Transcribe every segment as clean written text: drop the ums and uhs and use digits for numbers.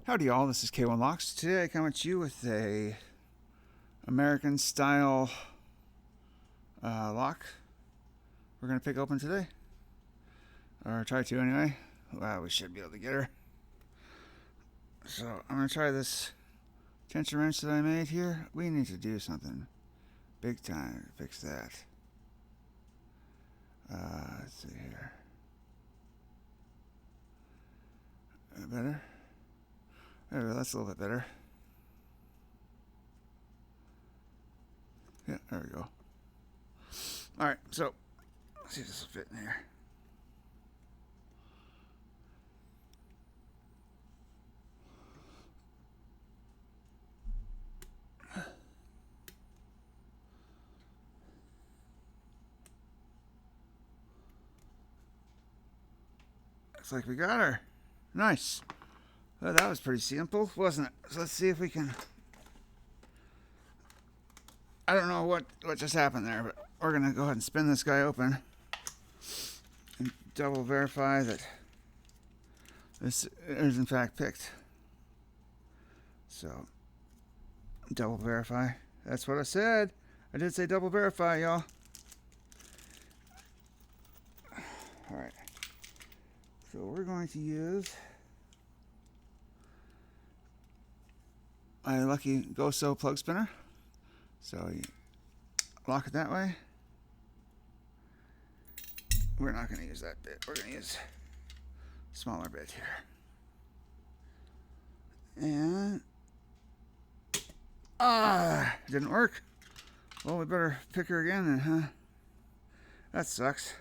Howdy y'all, this is K1 Locks. Today I come at you with a American style lock we're going to pick open today. Or try to anyway. Well, we should be able to get her. So I'm going to try this tension wrench that I made here. We need to do something big time to fix that. Let's see here. Better? There we go, that's a little bit better. Yeah, there we go. Alright, so let's see if this will fit in here. Looks like we got her. Nice. Well, that was pretty simple, wasn't it? So let's see if we can... I don't know what just happened there, but we're going to go ahead and spin this guy open and double verify that this is in fact picked. So, double verify. That's what I said. I did say double verify, y'all. Alright. So we're going to use my lucky Go-So plug spinner. So you lock it that way. We're not going to use that bit. We're going to use a smaller bit here. And it didn't work. Well, we better pick her again then, huh? That sucks.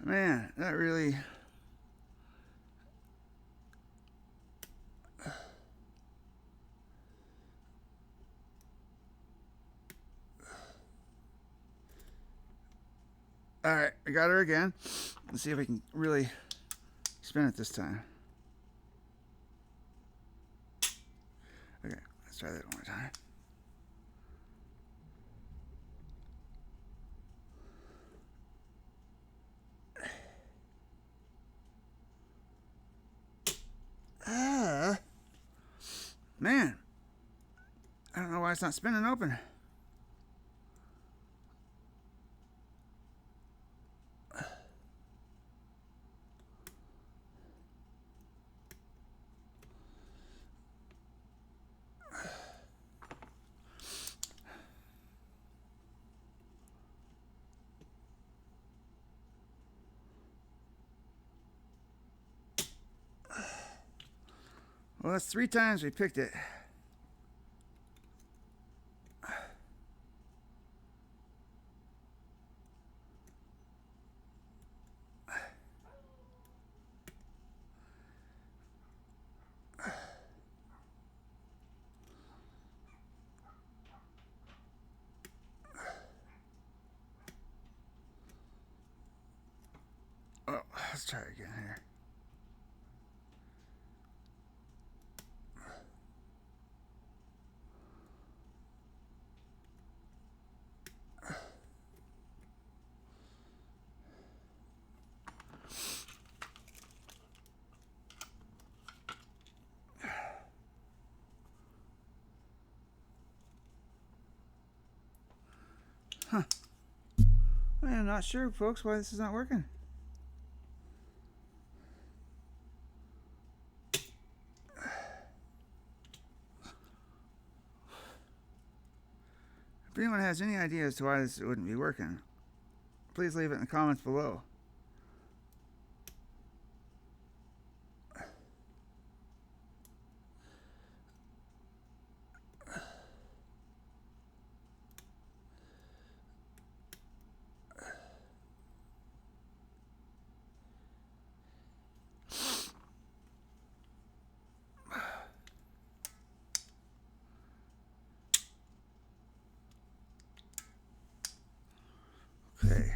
Man, that really... Alright, I got her again. Let's see if we can really spin it this time. Okay, let's try that one more time. Man, I don't know why it's not spinning open. Well, that's 3 times we picked it. Oh, let's try again here. Huh. I'm not sure, folks, why this is not working. If anyone has any idea as to why this wouldn't be working, please leave it in the comments below. Okay.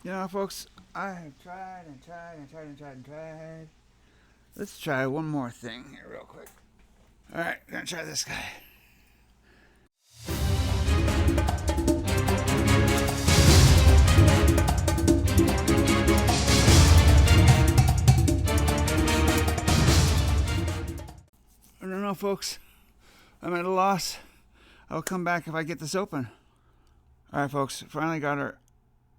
You know, folks, I have tried and tried and tried and tried and tried. Let's try one more thing here real quick. Alright, we're gonna try this guy. I don't know, folks. I'm at a loss. I'll come back if I get this open. Alright, folks, finally got her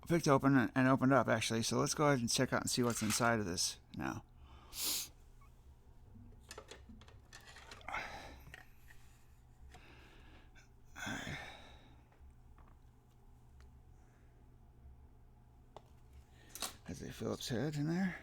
picked open and opened up, actually. So let's go ahead and check out and see what's inside of this now. Has a Phillips head in there.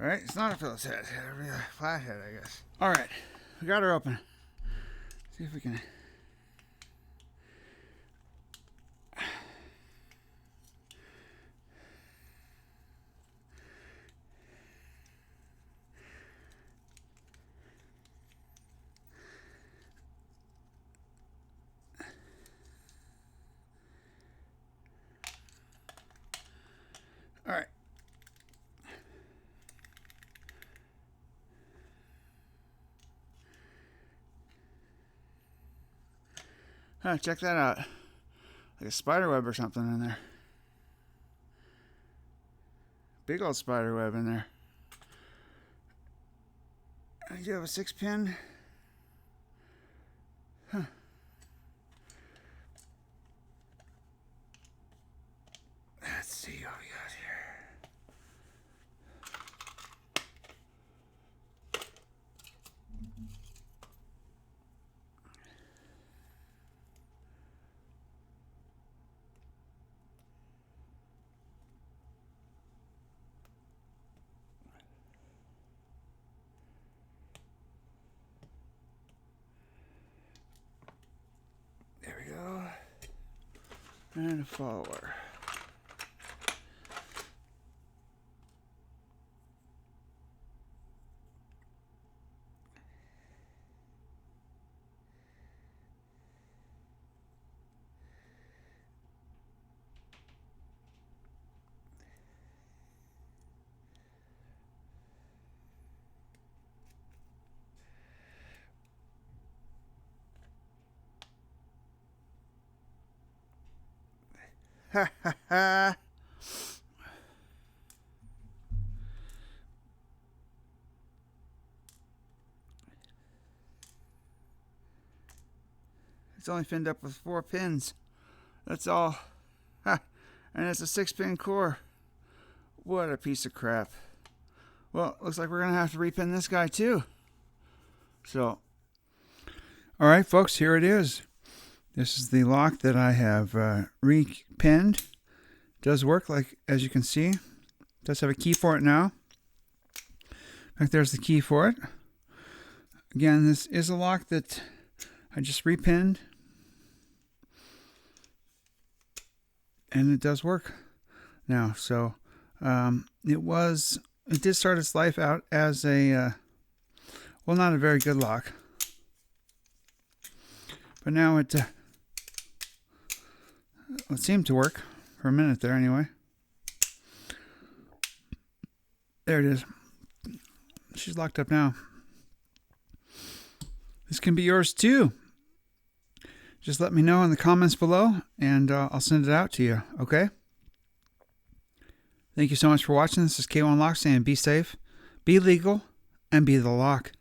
Alright, it's not a Phillips head. It'll be a flat head, I guess. Alright, we got her open. See if we can... Alright. Check that out. Like a spider web or something in there. Big old spider web in there. And you have a 6-pin. Huh. Let's see what we got here. There we go. And a follower. Ha ha ha. It's only finned up with 4 pins. That's all. Ha. And it's a 6-pin core. What a piece of crap. Well, looks like we're going to have to repin this guy too. So, alright folks, here it is. This is the lock that I have repinned. Does work, like as you can see. Does have a key for it now. In fact, there's the key for it. Again, this is a lock that I just repinned. And it does work now. So it did start its life out as a, well, not a very good lock. But now it seemed to work for a minute there anyway. There it is. She's locked up now. This can be yours too. Just let me know in the comments below and I'll send it out to you, okay? Thank you so much for watching. This is K1 Lock saying be safe, be legal, and be the lock.